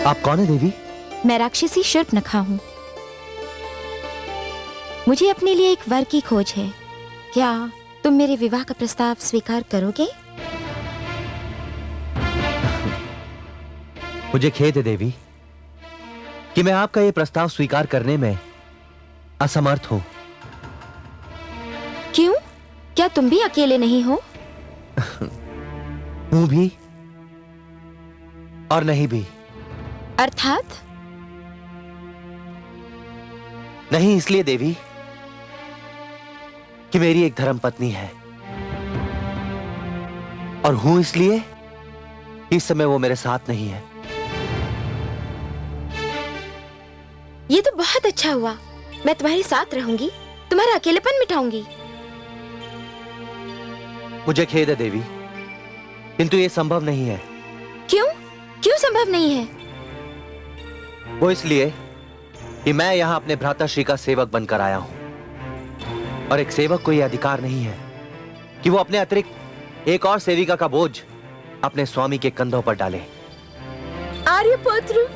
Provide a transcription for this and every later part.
आप कौन है देवी? मैं राक्षसी शूर्पणखा हूँ। मुझे अपने लिए एक वर की खोज है। क्या तुम मेरे विवाह का प्रस्ताव स्वीकार करोगे? मुझे खेद है देवी कि मैं आपका यह प्रस्ताव स्वीकार करने में असमर्थ हूं। क्यों? क्या तुम भी अकेले नहीं हो? हूं भी और नहीं भी। अर्थात? नहीं इसलिए देवी कि मेरी एक धर्मपत्नी है, और हूं इसलिए कि इस समय वो मेरे साथ नहीं है। ये तो बहुत अच्छा हुआ। मैं तुम्हारे साथ रहूंगी, तुम्हारा अकेलेपन मिटाऊंगी। मुझे खेद है देवी, किंतु यह संभव नहीं है। क्यों? क्यों संभव नहीं है? वो इसलिए कि मैं यहां अपने भ्राताश्री का सेवक बनकर आया हूं, और एक सेवक को यह अधिकार नहीं है कि वो अपने अतिरिक्त एक और सेविका का बोझ अपने स्वामी के कंधों पर डाले। आर्यपुत्र,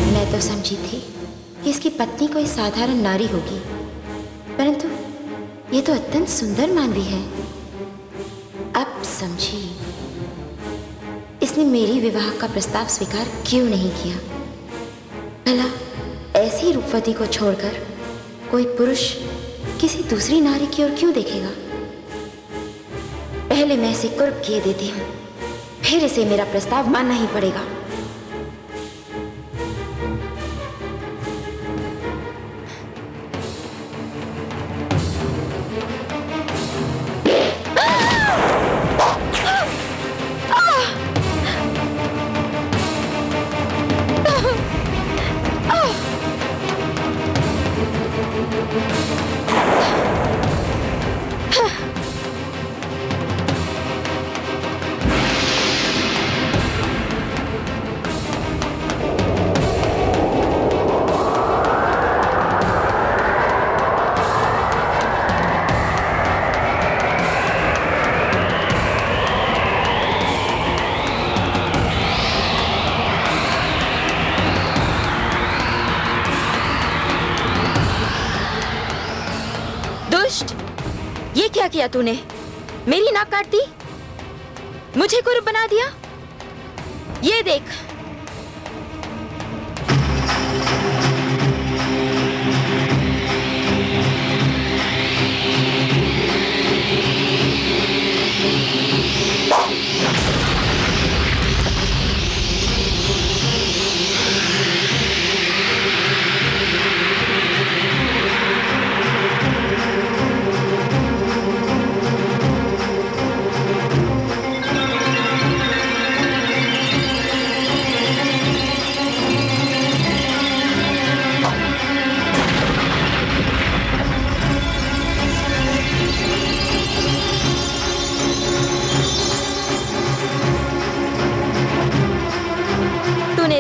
मैं तो समझी थी कि इसकी पत्नी कोई साधारण नारी होगी, परंतु ये तो अत्यंत सुंदर मानवी है। अब समझी इसने मेरी विवाह का प्रस्ताव स्वीकार क्यों नहीं किया। भला ऐसी रूपवती को छोड़कर कोई पुरुष किसी दूसरी नारी की ओर क्यों देखेगा? पहले मैं इसे कुर्ब किए देती हूँ, फिर इसे मेरा प्रस्ताव मानना ही पड़ेगा। दुष्ट, ये क्या किया तूने? मेरी नाक काट दी, मुझे कुरूप बना दिया। ये देख,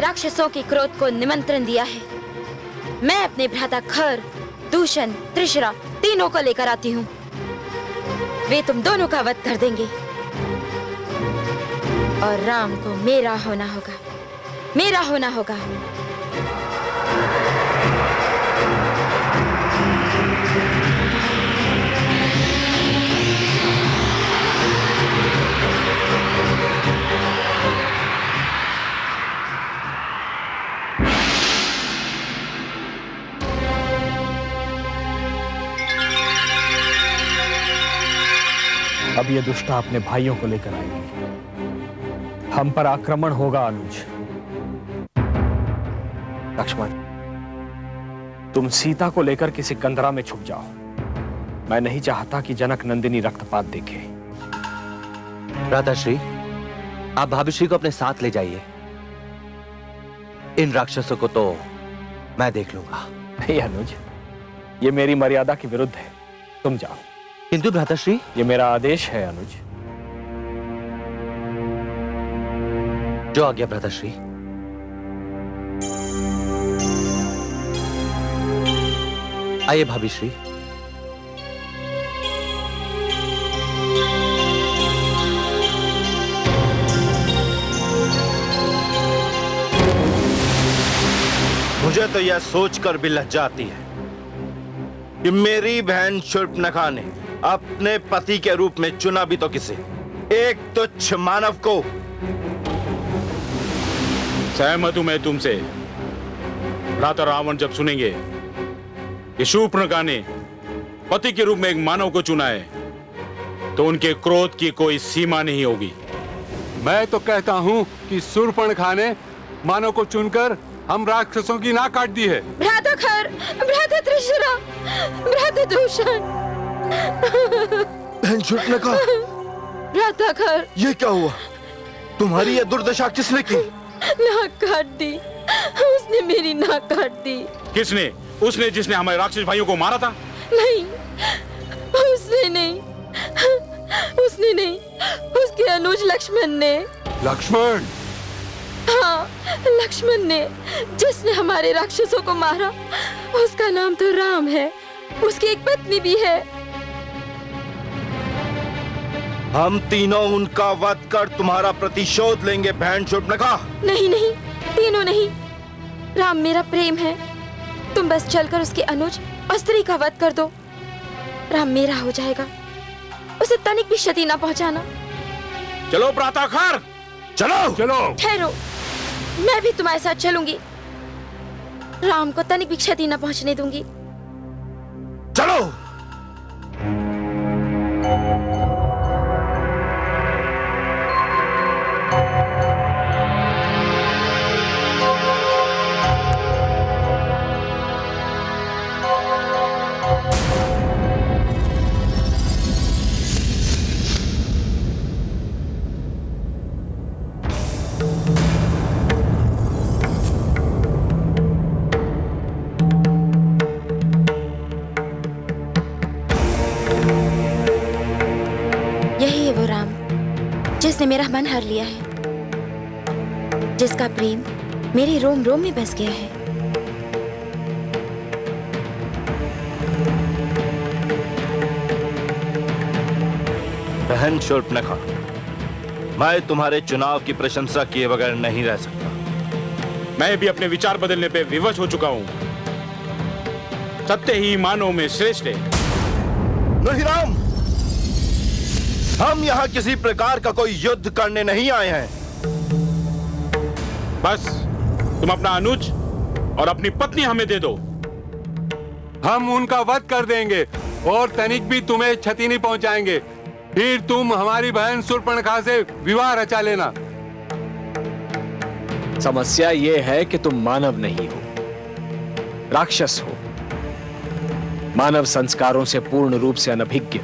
राक्षसों के क्रोध को निमंत्रण दिया है। मैं अपने भ्राता खर, दूषण, त्रिशरा तीनों को लेकर आती हूँ। वे तुम दोनों का वध कर देंगे, और राम को मेरा होना होगा, मेरा होना होगा। अब ये दुष्टा अपने भाइयों को लेकर आएगी। हम पर आक्रमण होगा अनुज। लक्ष्मण, तुम सीता को लेकर किसी कंदरा में छुप जाओ। मैं नहीं चाहता कि जनक नंदिनी रक्तपात देखे। भ्राताश्री, आप भाभीश्री को अपने साथ ले जाइए। इन राक्षसों को तो मैं देख लूंगा। नहीं अनुज, ये मेरी मर्यादा के विरुद्ध है। तुम जाओ। किंतु भ्राताश्री, ये मेरा आदेश है अनुज। जो आज्ञा भ्राताश्री। आइए भाभी श्री। मुझे तो यह सोचकर भी लज्जा आती है कि मेरी बहन शूर्पणखा ने अपने पति के रूप में चुना भी तो किसे, एक तुच्छ मानव को। सहमत हूं मैं तुमसे। भ्राता रावण जब सुनेंगे कि शूर्पणखा ने पति के रूप में एक मानव को चुना है, तो उनके क्रोध की कोई सीमा नहीं होगी। मैं तो कहता हूँ कि शूर्पणखा ने मानव को चुनकर हम राक्षसों की नाक काट दी है। भ्राता खर, भ्राता त्रिशरा, भ्राता दूषण। बहन शूर्पणखा, भ्राता खर, ये क्या हुआ? तुम्हारी यह दुर्दशा किसने की? नाक काट दी, उसने मेरी नाक काट दी। किसने? उसने जिसने हमारे राक्षस भाइयों को मारा था? नहीं, उसने नहीं, उसने नहीं, उसके अनुज लक्ष्मण ने। लक्ष्मण? हाँ, लक्ष्मण ने, जिसने हमारे राक्षसों को मारा। उसका नाम तो राम है, उसकी एक पत्नी भी है। हम तीनों उनका वध कर तुम्हारा प्रतिशोध लेंगे बहन शूर्पणखा। नहीं नहीं, तीनों नहीं, राम मेरा प्रेम है। तुम बस चलकर उसके अनुज और स्त्री का वध कर दो। राम मेरा हो जाएगा, उसे तनिक भी क्षति ना पहुंचाना। चलो प्रातःखार, चलो चलो। ठहरो, मैं भी तुम्हारे साथ चलूंगी। राम को तनिक भी क्षति न पहुंचने दूंगी। चलो। जिसने मेरा मन हर लिया है, जिसका प्रेम मेरे रोम रोम में बस गया है। बहन शूर्पणखा, मैं तुम्हारे चुनाव की प्रशंसा किए बगैर नहीं रह सकता। मैं भी अपने विचार बदलने पे विवश हो चुका हूं। सत्य ही मानव में श्रेष्ठ है। नहीं राम, हम यहाँ किसी प्रकार का कोई युद्ध करने नहीं आए हैं। बस तुम अपना अनुज और अपनी पत्नी हमें दे दो। हम उनका वध कर देंगे और तनिक भी तुम्हें क्षति नहीं पहुंचाएंगे। फिर तुम हमारी बहन शूर्पणखा से विवाह रचा लेना। समस्या यह है कि तुम मानव नहीं हो, राक्षस हो, मानव संस्कारों से पूर्ण रूप से अनभिज्ञ।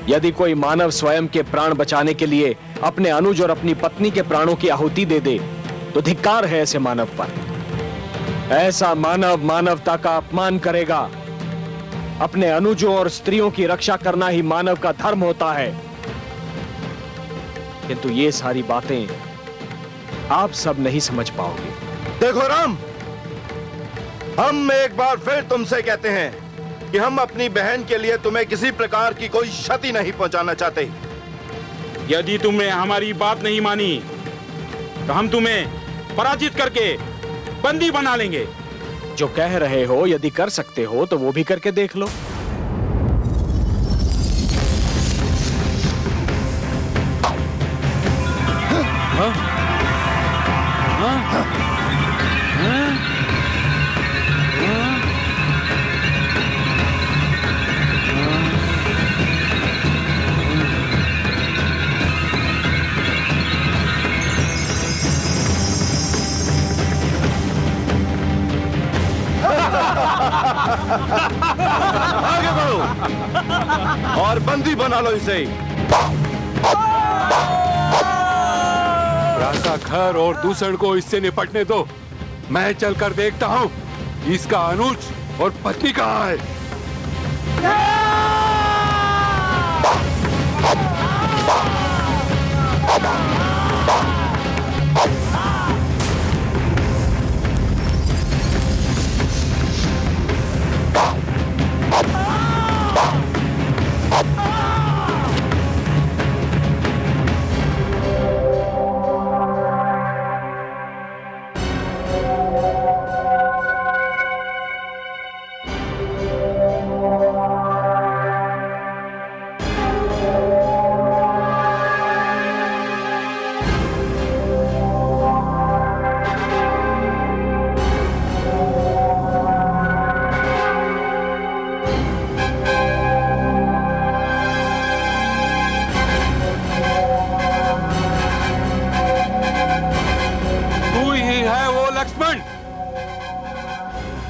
यदि कोई मानव स्वयं के प्राण बचाने के लिए अपने अनुज और अपनी पत्नी के प्राणों की आहुति दे दे, तो धिक्कार है ऐसे मानव पर। ऐसा मानव मानवता का अपमान करेगा। अपने अनुजों और स्त्रियों की रक्षा करना ही मानव का धर्म होता है। किंतु ये सारी बातें आप सब नहीं समझ पाओगे। देखो राम, हम एक बार फिर तुमसे कहते हैं कि हम अपनी बहन के लिए तुम्हें किसी प्रकार की कोई क्षति नहीं पहुंचाना चाहते। यदि तुमने हमारी बात नहीं मानी तो हम तुम्हें पराजित करके बंदी बना लेंगे। जो कह रहे हो यदि कर सकते हो तो वो भी करके देख लो। आगे बढ़ो और बंदी बना लो इसे। रासा खर और दूसर को इससे निपटने दो। मैं चलकर देखता हूँ इसका अनुज और पत्नी कहाँ है।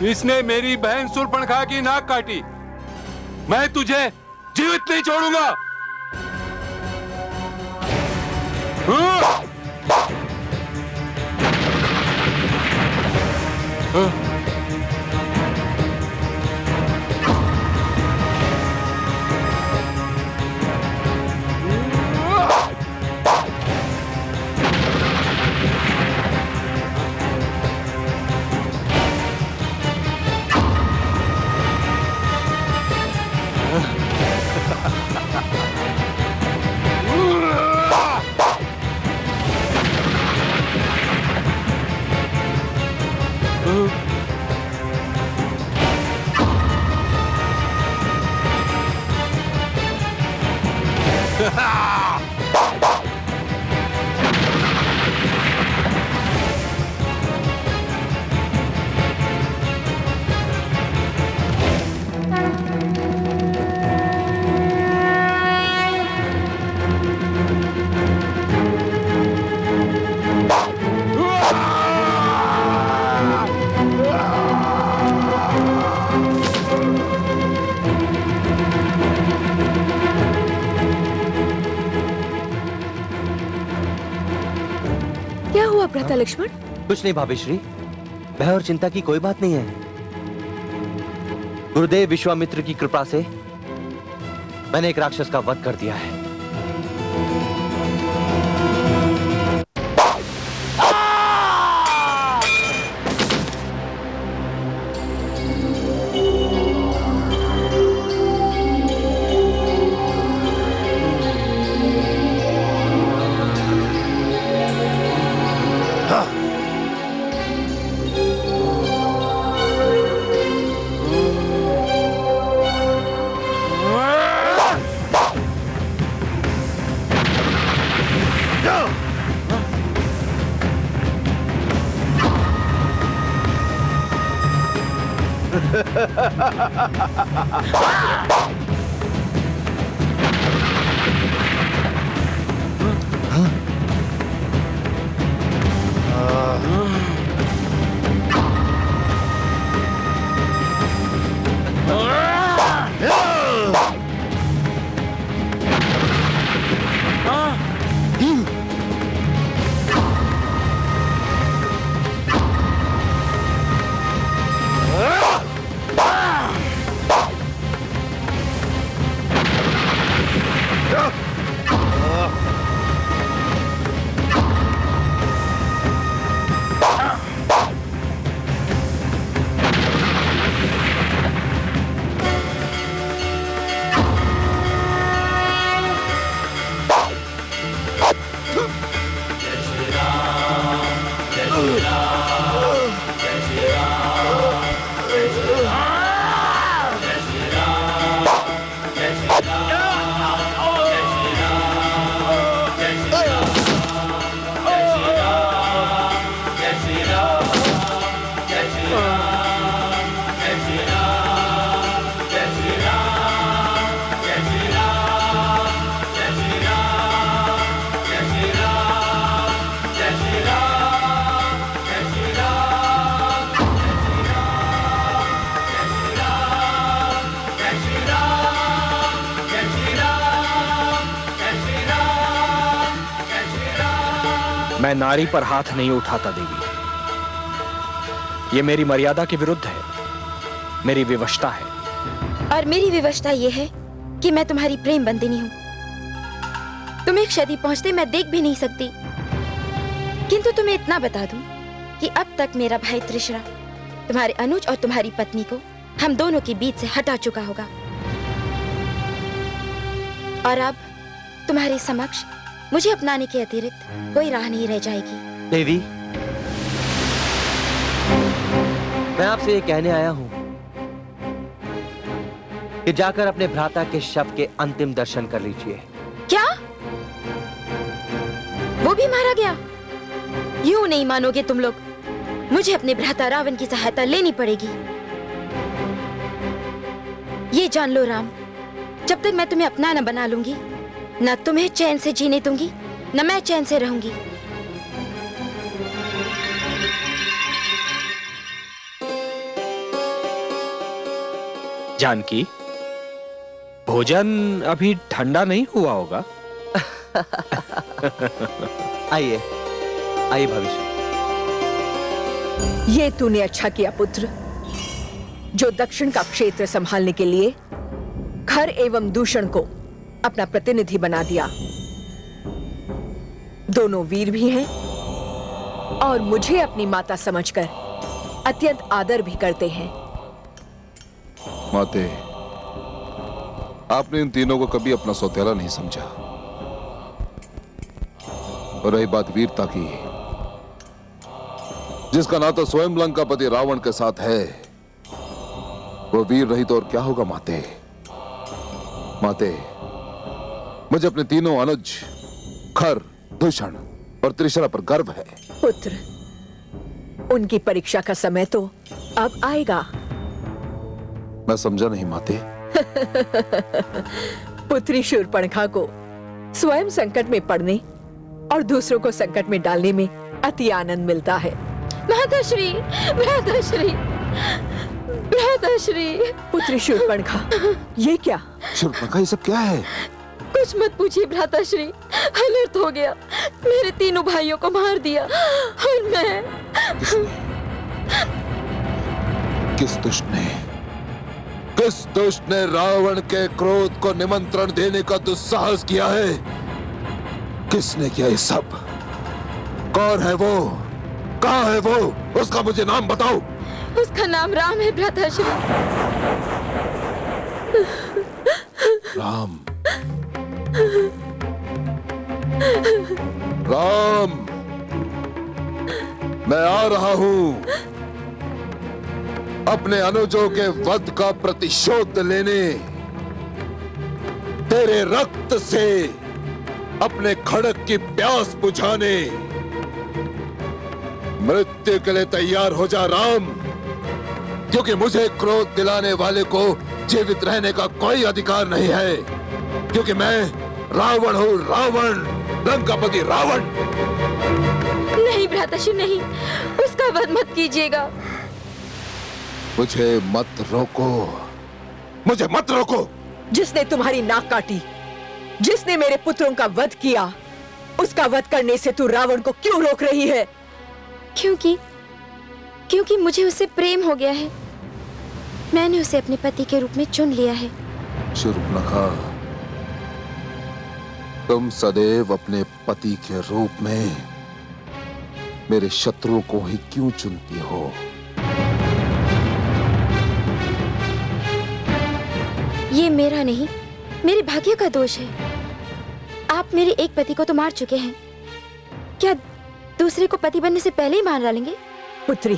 इसने मेरी बहन शूर्पणखा की नाक काटी। मैं तुझे जीवित नहीं छोड़ूंगा। क्या हुआ भ्राता लक्ष्मण? कुछ नहीं भाभीश्री, भय और चिंता की कोई बात नहीं है। गुरुदेव विश्वामित्र की कृपा से मैंने एक राक्षस का वध कर दिया है। मैं नारी पर हाथ नहीं उठाता देवी, ये मेरी मर्यादा के विरुद्ध है, मेरी विवशता है। और मेरी विवशता ये है कि मैं तुम्हारी प्रेम बंदिनी हूँ। तुम्हें क्षति पहुंचते मैं देख भी नहीं सकती, किंतु तुम्हें इतना बता दूं कि अब तक मेरा भाई त्रिशरा तुम्हारे अनुज और तुम्हारी पत्नी को हम दोनों के बीच से हटा चुका होगा। और अब तुम्हारे समक्ष मुझे अपनाने के अतिरिक्त कोई राह नहीं रह जाएगी। देवी, मैं आपसे ये कहने आया हूं कि जाकर अपने भ्राता के शव के अंतिम दर्शन कर लीजिए। क्या? वो भी मारा गया? यूं नहीं मानोगे तुम लोग। मुझे अपने भ्राता रावण की सहायता लेनी पड़ेगी। ये जान लो राम, जब तक मैं तुम्हें अपना न बना लूंगी, न तुम्हें चैन से जीने दूंगी, न मैं चैन से रहूंगी। जानकी, भोजन अभी ठंडा नहीं हुआ होगा। आइए आइए भविष्य। ये तूने अच्छा किया पुत्र, जो दक्षिण का क्षेत्र संभालने के लिए खर एवं दूषण को अपना प्रतिनिधि बना दिया। दोनों वीर भी हैं और मुझे अपनी माता समझकर अत्यंत आदर भी करते हैं। माते, आपने इन तीनों को कभी अपना सौतेला नहीं समझा। और रही बात वीरता की, जिसका नाता स्वयं लंकापति रावण के साथ है, वो वीर रही तो और क्या होगा माते। माते, मुझे अपने तीनों अनुज खर, दूषण और त्रिशरा पर गर्व है। पुत्र, उनकी परीक्षा का समय तो अब आएगा। मैं समझा नहीं माते। पुत्री शूर्पणखा को स्वयं संकट में पड़ने और दूसरों को संकट में डालने में अति आनंद मिलता है। भ्राताश्री, भ्राताश्री, भ्राताश्री। पुत्री शूर्पणखा, ये क्या? शूर्पणखा, ये सब क्या है? कुछ मत पूछिए भ्राताश्री, अनर्थ हो गया। मेरे तीनों भाइयों को मार दिया और मैं। किस दुष्ट ने रावण के क्रोध को निमंत्रण देने का दुस्साहस किया है? किसने किया ये सब? कौन है वो? कहाँ है वो? उसका मुझे नाम बताओ। उसका नाम राम है भ्राताश्री। राम। राम, मैं आ रहा हूं अपने अनुजों के वध का प्रतिशोध लेने। तेरे रक्त से अपने खड़क की प्यास बुझाने। मृत्यु के लिए तैयार हो जा राम, क्योंकि मुझे क्रोध दिलाने वाले को जीवित रहने का कोई अधिकार नहीं है, क्योंकि मैं रावण हूं, रावण, लंकापति रावण। नहीं भ्राताश्री, नहीं, उसका वध मत कीजिएगा। मुझे मत रोको, मुझे मत रोको। जिसने तुम्हारी नाक काटी, जिसने मेरे पुत्रों का वध किया, उसका वध करने से तू रावण को क्यों रोक रही है? क्योंकि मुझे उससे प्रेम हो गया है। मैंने उसे अपने पति के रूप में चुन लिया है। शूर्पणखा, तुम सदैव अपने पति के रूप में मेरे शत्रुओं को ही क्यों चुनती हो? ये मेरा नहीं, मेरे भाग्य का दोष है। आप मेरे एक पति को तो मार चुके हैं, क्या दूसरे को पति बनने से पहले ही मार डालेंगे? पुत्री,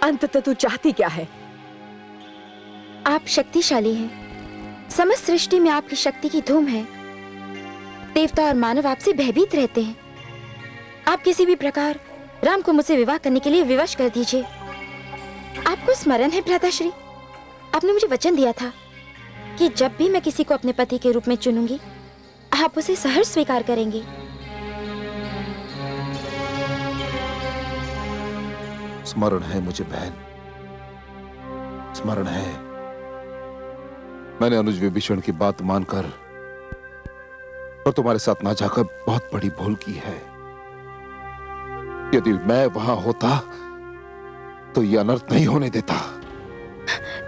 अंततः तू चाहती क्या है? आप शक्तिशाली हैं। समस्त सृष्टि में आपकी शक्ति की धूम है। देवता और मानव आपसे भयभीत रहते हैं। आप किसी भी प्रकार राम को मुझसे विवाह करने के लिए विवश कर दीजिए। आपको स्मरण है भ्राताश्री, आपने मुझे वचन दिया था कि जब भी मैं किसी को अपने पति के रूप में चुनूंगी, आप उसे सहर्ष स्वीकार करेंगे। स्मरण है मुझे बहन, स्मरण है। मैंने अनुज विभीषण की बात मानकर और तुम्हारे साथ ना जाकर बहुत बड़ी भूल की है। यदि मैं वहां होता तो ये अनर्थ नहीं होने देता।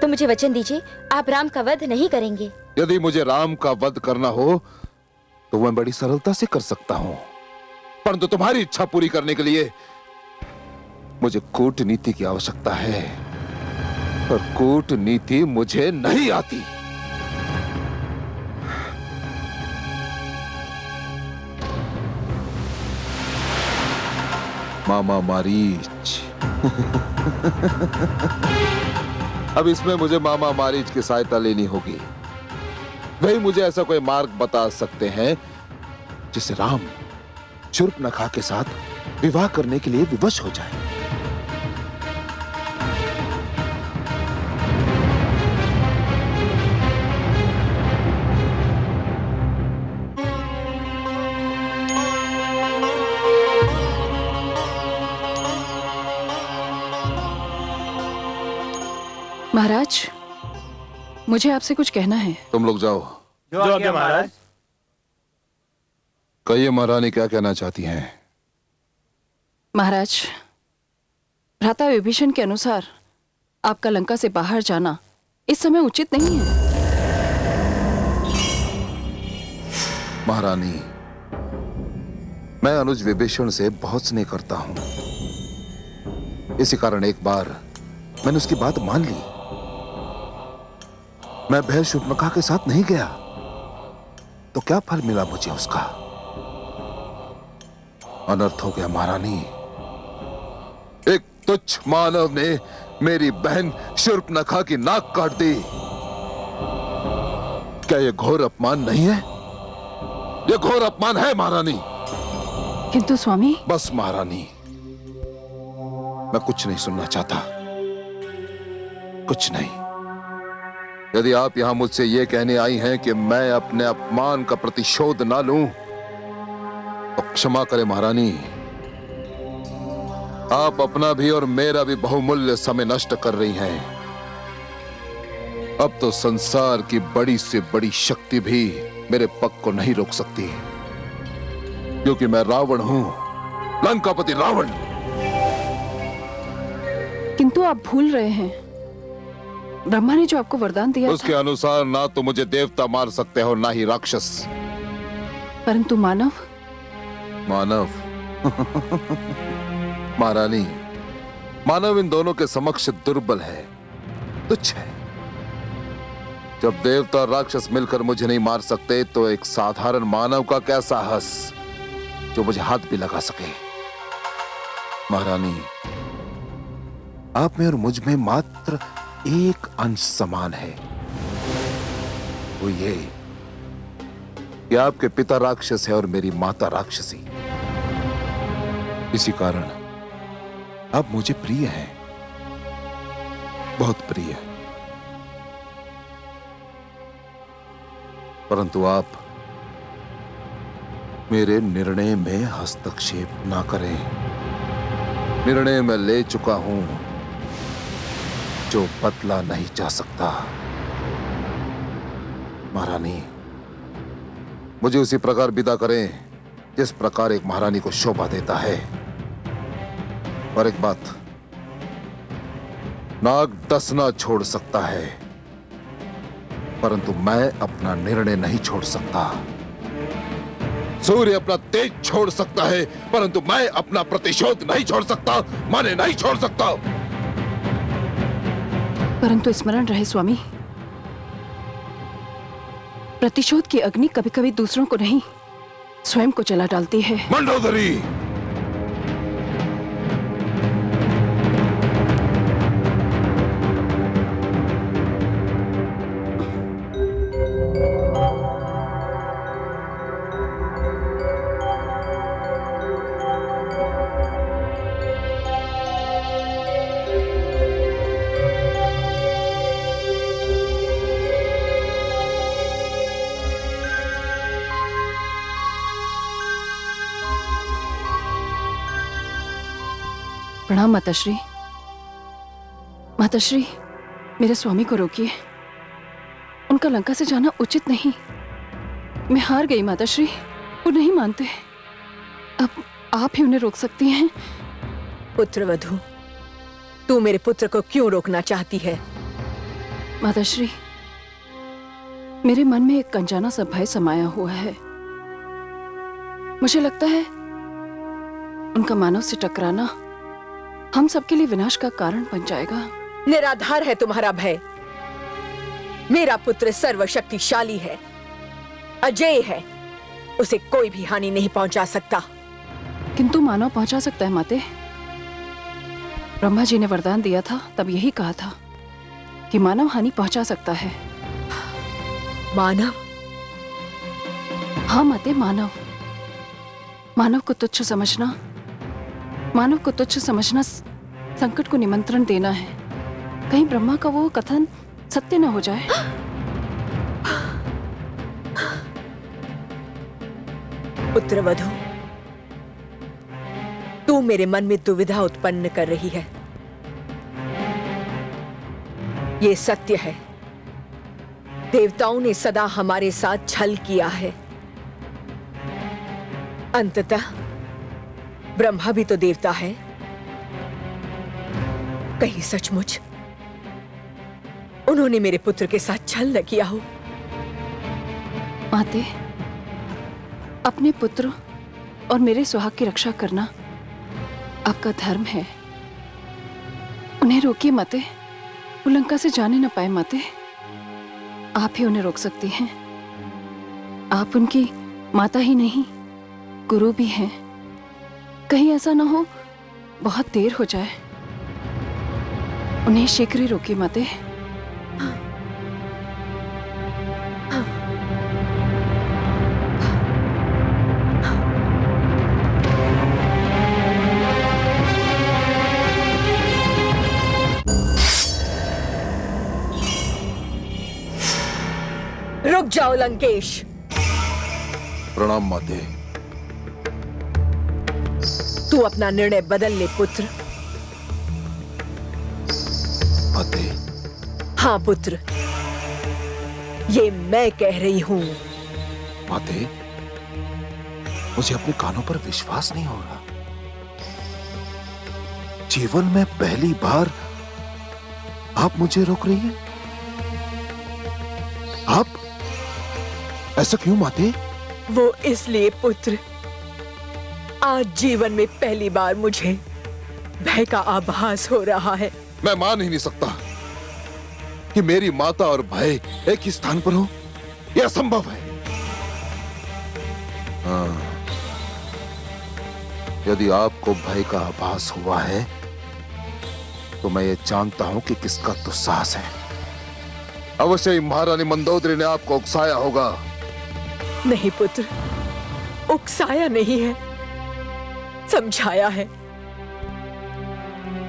तो मुझे वचन दीजिए, आप राम का वध नहीं करेंगे। यदि मुझे राम का वध करना हो तो मैं बड़ी सरलता से कर सकता हूं, परंतु तुम्हारी इच्छा पूरी करने के लिए मुझे कूटनीति की आवश्यकता है, और कूटनीति मुझे नहीं आती। मामा मारीच। अब इसमें मुझे मामा मारीच की सहायता लेनी होगी। वही मुझे ऐसा कोई मार्ग बता सकते हैं जिससे राम शूर्पणखा के साथ विवाह करने के लिए विवश हो जाए। महाराज, मुझे आपसे कुछ कहना है। तुम लोग जाओ। जो आज्ञा महाराज। कहिए महारानी क्या कहना चाहती हैं? महाराज, भ्राता विभीषण के अनुसार आपका लंका से बाहर जाना इस समय उचित नहीं है। महारानी, मैं अनुज विभीषण से बहुत स्नेह करता हूं। इसी कारण एक बार मैंने उसकी बात मान ली। मैं भय शूर्पणखा के साथ नहीं गया तो क्या फल मिला मुझे उसका? अनर्थ हो गया महारानी। एक तुच्छ मानव ने मेरी बहन शूर्पणखा की नाक काट दी। क्या यह घोर अपमान नहीं है? यह घोर अपमान है महारानी। किंतु स्वामी। बस महारानी, मैं कुछ नहीं सुनना चाहता, कुछ नहीं। यदि आप यहां मुझसे यह कहने आई हैं कि मैं अपने अपमान का प्रतिशोध ना लूं, तो क्षमा करें महारानी, आप अपना भी और मेरा भी बहुमूल्य समय नष्ट कर रही हैं। अब तो संसार की बड़ी से बड़ी शक्ति भी मेरे पग को नहीं रोक सकती, क्योंकि मैं रावण हूं, लंकापति रावण। किंतु आप भूल रहे हैं, ब्रह्मा ने जो आपको वरदान दिया उसके अनुसार ना तो मुझे देवता मार सकते हो ना ही राक्षस, परंतु मानव। मानव महारानी, मानव इन दोनों के समक्ष दुर्बल है, तुच्छ है। जब देवता और राक्षस मिलकर मुझे नहीं मार सकते तो एक साधारण मानव का क्या साहस जो मुझे हाथ भी लगा सके। महारानी, आप में और मुझ में मात्र एक अंश समान है, वो ये कि आपके पिता राक्षस है और मेरी माता राक्षसी। इसी कारण आप मुझे प्रिय हैं, बहुत प्रिय। परंतु आप मेरे निर्णय में हस्तक्षेप ना करें। निर्णय मैं ले चुका हूं जो बदला नहीं जा सकता। महारानी, मुझे उसी प्रकार विदा करें जिस प्रकार एक महारानी को शोभा देता है। और एक बात, नाग डसना छोड़ सकता है, परंतु मैं अपना निर्णय नहीं छोड़ सकता। सूर्य अपना तेज छोड़ सकता है, परंतु मैं अपना प्रतिशोध नहीं छोड़ सकता, माने नहीं छोड़ सकता। परंतु स्मरण रहे स्वामी, प्रतिशोध की अग्नि कभी कभी दूसरों को नहीं, स्वयं को जला डालती है। मंडोदरी, प्रणाम माताश्री। माताश्री, मेरे स्वामी को रोकिए, उनका लंका से जाना उचित नहीं। मैं हार गई माताश्री, वो नहीं मानते। अब आप ही उन्हें रोक सकती हैं। पुत्रवधू, तू मेरे पुत्र को क्यों रोकना चाहती है? माताश्री, मेरे मन में एक अनजाना सा भय समाया हुआ है। मुझे लगता है उनका मानव से टकराना हम सबके लिए विनाश का कारण बन जाएगा। निराधार है तुम्हारा भय। मेरा पुत्र सर्वशक्तिशाली है, अजेय है, उसे कोई भी हानि नहीं पहुंचा सकता। किंतु मानव पहुंचा सकता है माते। ब्रह्मा जी ने वरदान दिया था, तब यही कहा था कि मानव हानि पहुंचा सकता है। मानव? हाँ माते, मानव। मानव को तुच्छ समझना, मानव को तुच्छ समझना संकट को निमंत्रण देना है। कहीं ब्रह्मा का वो कथन सत्य न हो जाए। पुत्रवधू, तू मेरे मन में दुविधा उत्पन्न कर रही है। ये सत्य है, देवताओं ने सदा हमारे साथ छल किया है। अंततः ब्रह्मा भी तो देवता है। कहीं सचमुच उन्होंने मेरे पुत्र के साथ छल न किया हो? माते, अपने पुत्र और मेरे सुहाग की रक्षा करना आपका धर्म है। उन्हें रोकिए माते, वो लंका से जाने न पाए माते। आप ही उन्हें रोक सकती हैं। आप उनकी माता ही नहीं, गुरु भी हैं। कहीं ऐसा ना हो बहुत देर हो जाए। उन्हें शीघ्र ही रोकिए माते। रुक जाओ लंकेश। प्रणाम माते। तू अपना निर्णय बदल ले पुत्र। माते। हाँ पुत्र, ये मैं कह रही हूं। माते, मुझे अपने कानों पर विश्वास नहीं हो रहा। जीवन में पहली बार आप मुझे रोक रही हैं। आप? ऐसा क्यों माते? वो इसलिए पुत्र, आज जीवन में पहली बार मुझे भय का आभास हो रहा है। मैं मान ही नहीं सकता कि मेरी माता और भय एक ही स्थान पर हो। यह असंभव है। हाँ, यदि आपको भय का आभास हुआ है तो मैं ये जानता हूं कि किसका दुस्साहस है। अवश्य ही महारानी मंदोदरी ने आपको उकसाया होगा। नहीं पुत्र, उकसाया नहीं है, समझाया है।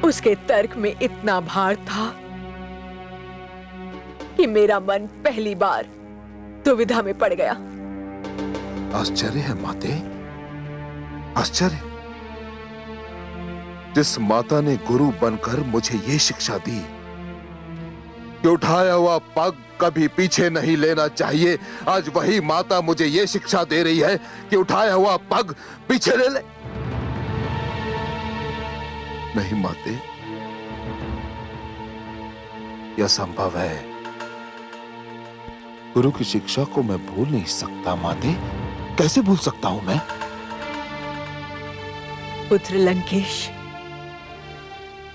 उसके तर्क में इतना भार था कि मेरा मन पहली बार दुविधा में पड़ गया। आश्चर्य है माते, आश्चर्य। जिस माता ने गुरु बनकर मुझे ये शिक्षा दी कि उठाया हुआ पग कभी पीछे नहीं लेना चाहिए, आज वही माता मुझे ये शिक्षा दे रही है कि उठाया हुआ पग पीछे ले ले। नहीं माते, यह संभव है। गुरु की शिक्षा को मैं भूल नहीं सकता माते। कैसे भूल सकता हूं मैं? पुत्र लंकेश,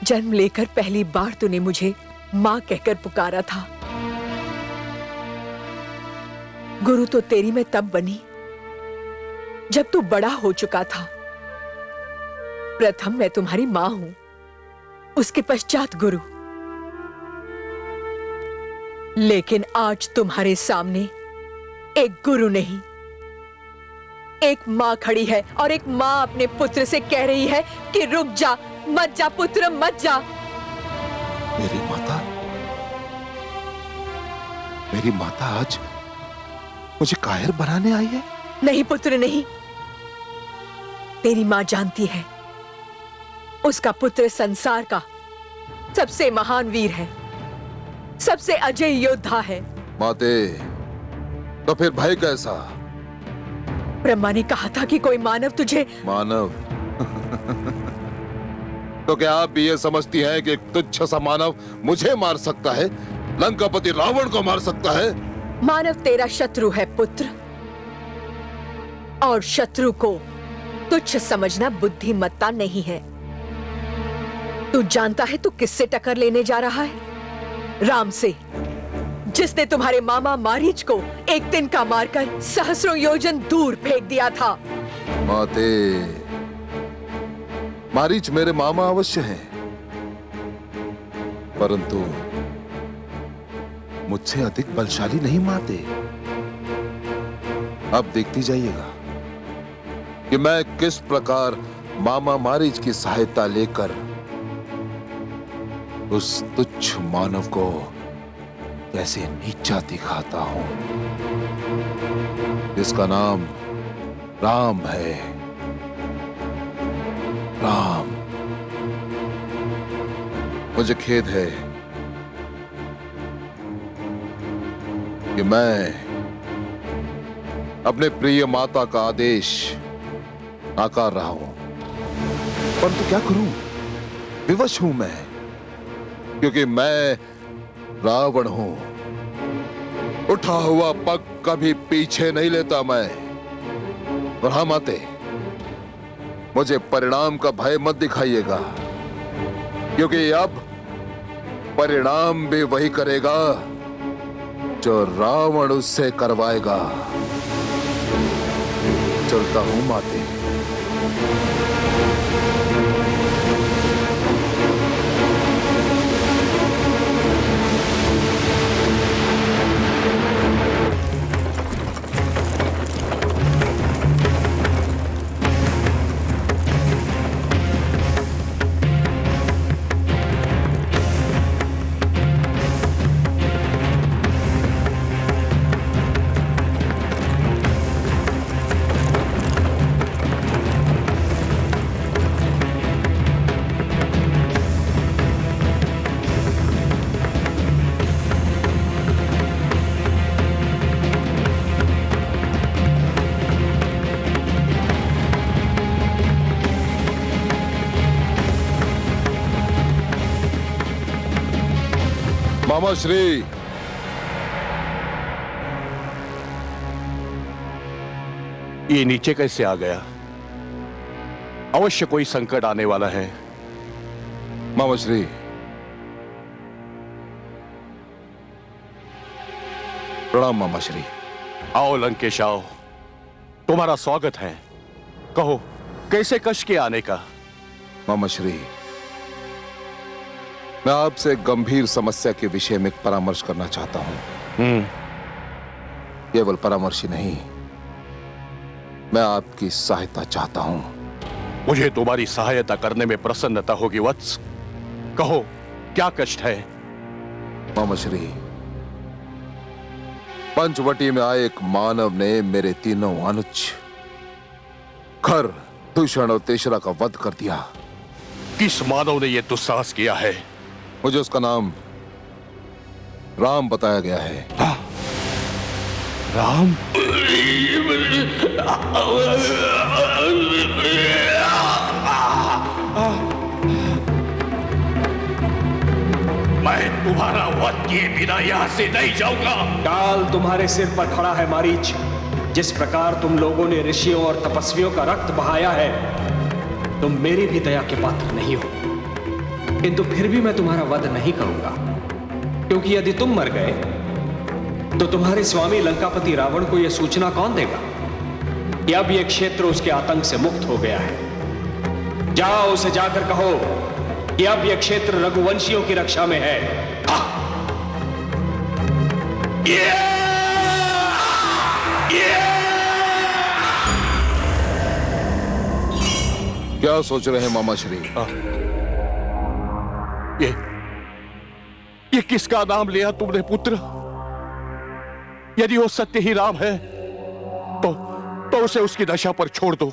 जन्म लेकर पहली बार तूने मुझे मां कहकर पुकारा था। गुरु तो तेरी मैं तब बनी जब तू बड़ा हो चुका था। प्रथम मैं तुम्हारी मां हूं, उसके पश्चात गुरु। लेकिन आज तुम्हारे सामने एक गुरु नहीं, एक मां खड़ी है और एक मां अपने पुत्र से कह रही है कि रुक जा, मत जा पुत्र, मत जा। मेरी माता, मेरी माता आज मुझे कायर बनाने आई है? नहीं पुत्र नहीं, तेरी मां जानती है उसका पुत्र संसार का सबसे महान वीर है, सबसे अजय योद्धा है। माते, तो फिर भय कैसा? ब्रह्मा ने कहा था कि कोई मानव तुझे। मानव? तो क्या आप भी ये समझती हैं कि एक तुच्छ सा मानव मुझे मार सकता है, लंकापति रावण को मार सकता है? मानव तेरा शत्रु है पुत्र, और शत्रु को तुच्छ समझना बुद्धिमत्ता नहीं है। तू जानता है तू किससे टक्कर लेने जा रहा है? राम से, जिसने तुम्हारे मामा मारीच को एक तिनका मारकर सहस्रों योजन दूर फेंक दिया था। माते, मारीच मेरे मामा अवश्य हैं, परंतु मुझसे अधिक बलशाली नहीं माते। अब देखती जाइएगा कि मैं किस प्रकार मामा मारीच की सहायता लेकर उस तुच्छ मानव को कैसे नीचा दिखाता हूं, जिसका नाम राम है। राम। मुझे खेद है कि मैं अपने प्रिय माता का आदेश आकार रहा हूं, परंतु क्या करूं, विवश हूं मैं, क्योंकि मैं रावण हूं। उठा हुआ पग कभी पीछे नहीं लेता मैं। और हाँ माते, मुझे परिणाम का भय मत दिखाइएगा, क्योंकि अब परिणाम भी वही करेगा जो रावण उससे करवाएगा। चलता हूं माते। मामा श्री, ये नीचे कैसे आ गया? अवश्य कोई संकट आने वाला है। मामा श्री, प्रणाम मामा श्री। आओ लंकेश आओ, तुम्हारा स्वागत है। कहो कैसे कष्ट के आने का? मामा श्री, मैं आपसे गंभीर समस्या के विषय में एक परामर्श करना चाहता हूं। केवल परामर्श ही नहीं, मैं आपकी सहायता चाहता हूं। मुझे तुम्हारी सहायता करने में प्रसन्नता होगी वत्स। कहो क्या कष्ट है? मामा श्री, पंचवटी में आए एक मानव ने मेरे तीनों अनुज खर, दूषण और तेसरा का वध कर दिया। किस मानव ने यह दुस्साहस किया है? मुझे उसका नाम राम बताया गया है। हाँ? राम? मैं तुम्हारा वध किए बिना यहां से नहीं जाऊंगा। काल तुम्हारे सिर पर खड़ा है मारीच। जिस प्रकार तुम लोगों ने ऋषियों और तपस्वियों का रक्त बहाया है, तुम मेरी भी दया के पात्र नहीं हो। किंतु फिर भी मैं तुम्हारा वध नहीं करूंगा, क्योंकि यदि तुम मर गए तो तुम्हारे स्वामी लंकापति रावण को यह सूचना कौन देगा कि अब यह क्षेत्र उसके आतंक से मुक्त हो गया है। जाओ उसे जाकर कहो कि अब यह क्षेत्र रघुवंशियों की रक्षा में है। क्या सोच रहे हैं मामा श्री? ये किसका नाम लिया तुमने पुत्र? यदि वो सत्य ही राम है तो उसे उसकी दशा पर छोड़ दो।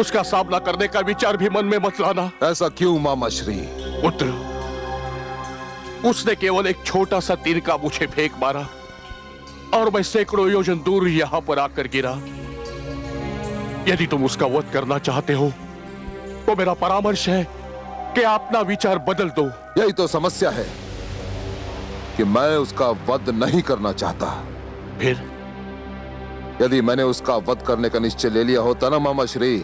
उसका सामना करने का विचार भी मन में मत लाना। ऐसा क्यों मामा श्री? पुत्र, उसने केवल एक छोटा सा तीर का मुझे फेंक मारा और मैं सैकड़ों योजन दूर यहां पर आकर गिरा। यदि तुम उसका वध करना चाहते हो तो मेरा परामर्श है कि अपना विचार बदल दो। यही तो समस्या है कि मैं उसका वध नहीं करना चाहता। फिर यदि मैंने उसका वध करने का निश्चय ले लिया होता ना मामा श्री,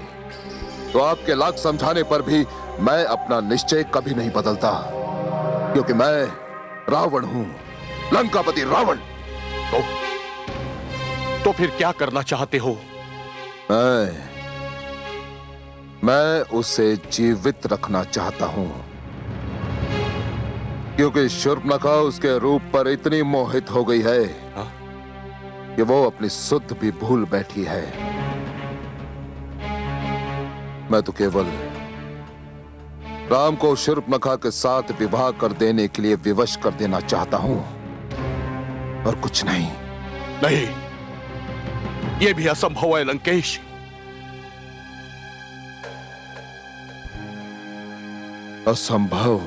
तो आपके लाख समझाने पर भी मैं अपना निश्चय कभी नहीं बदलता, क्योंकि मैं रावण हूं, लंकापति रावण। तो फिर क्या करना चाहते हो? मैं उसे जीवित रखना चाहता हूं, क्योंकि शूर्पणखा उसके रूप पर इतनी मोहित हो गई है कि वो अपनी सुध भी भूल बैठी है। मैं तो केवल राम को शूर्पणखा के साथ विवाह कर देने के लिए विवश कर देना चाहता हूं, और कुछ नहीं। नहीं, यह भी असंभव है लंकेश। असंभव?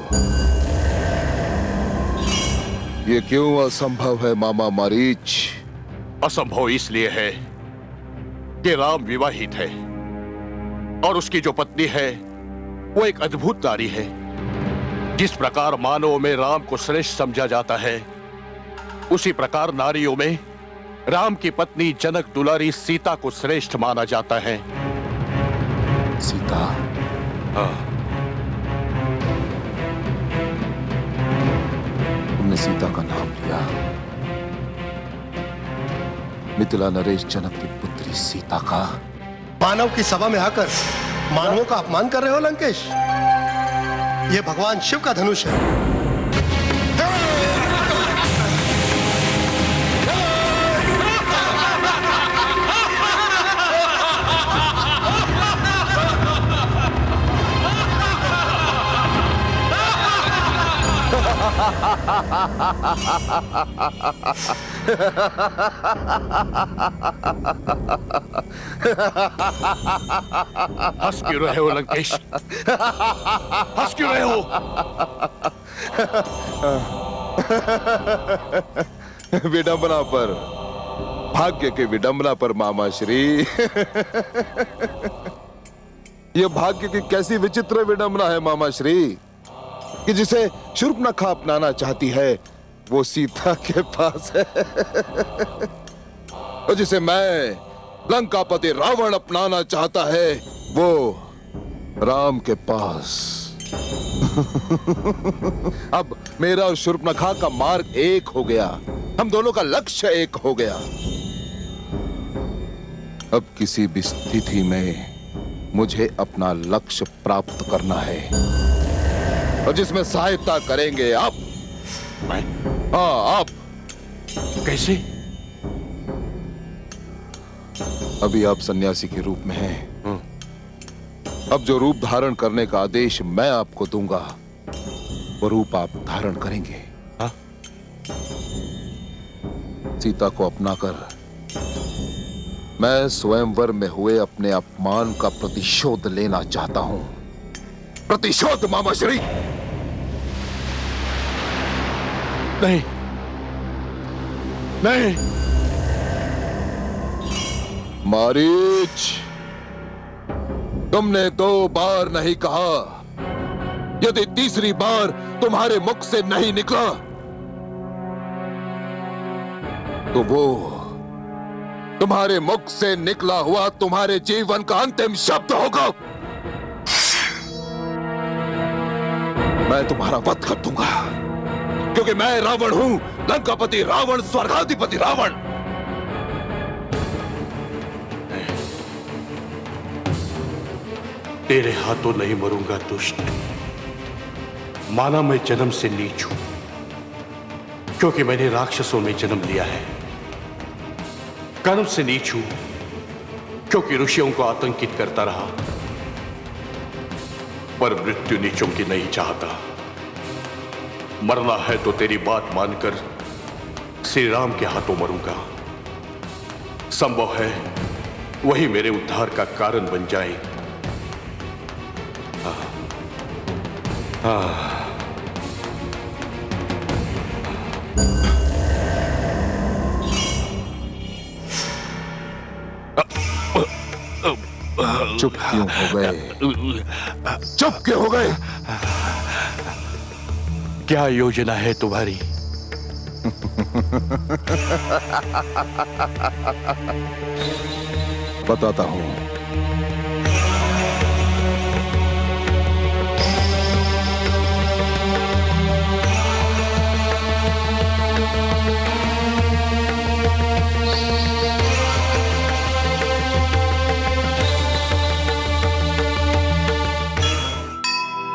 ये क्यों असंभव है मामा मारीच? असंभव इसलिए है कि राम विवाहित है और उसकी जो पत्नी है वो एक अद्भुत नारी है। जिस प्रकार मानवों में राम को श्रेष्ठ समझा जाता है, उसी प्रकार नारियों में राम की पत्नी जनक दुलारी सीता को श्रेष्ठ माना जाता है। सीता? हाँ। तुमने सीता का नाम लिया। मिथिला नरेश जनक की पुत्री सीता का? मानव की सभा में आकर मानवों का अपमान कर रहे हो लंकेश। यह भगवान शिव का धनुष है। हंस क्यों रहे हो लंकेश? हंस क्यों रहे हो? विडंबना पर, भाग्य की विडंबना पर मामा श्री। यह भाग्य की कैसी विचित्र विडंबना है मामा श्री, कि जिसे शूर्पणखा अपनाना चाहती है वो सीता के पास है, और जिसे मैं लंकापति रावण अपनाना चाहता है वो राम के पास। अब मेरा और शूर्पणखा का मार्ग एक हो गया, हम दोनों का लक्ष्य एक हो गया। अब किसी भी स्थिति में मुझे अपना लक्ष्य प्राप्त करना है, और जिसमें सहायता करेंगे आप। मैं? हाँ, आप। कैसे? अभी आप सन्यासी के रूप में हैं। अब जो रूप धारण करने का आदेश मैं आपको दूंगा, वो रूप आप धारण करेंगे। हाँ? सीता को अपनाकर मैं स्वयंवर में हुए अपने अपमान का प्रतिशोध लेना चाहता हूं। प्रतिशोध मामा श्री। नहीं, नहीं। मारीच, तुमने 2 बार नहीं कहा। यदि तीसरी बार तुम्हारे मुख से नहीं निकला तो वो तुम्हारे मुख से निकला हुआ तुम्हारे जीवन का अंतिम शब्द होगा। मैं तुम्हारा वध कर दूंगा, क्योंकि मैं रावण हूं, लंकापति रावण, स्वर्गाधिपति रावण। तेरे हाथों नहीं मरूंगा दुष्ट। माना मैं जन्म से नीच हूं, क्योंकि मैंने राक्षसों में जन्म लिया है। कर्म से नीच हूं, क्योंकि ऋषियों को आतंकित करता रहा। पर मृत्यु नीचों की नहीं चाहता। मरना है तो तेरी बात मानकर श्री राम के हाथों मरूंगा। संभव है वही मेरे उद्धार का कारण बन जाए। चुप क्यों हो गए? चुप क्यों हो गए? क्या योजना है तुम्हारी? बताता हूं।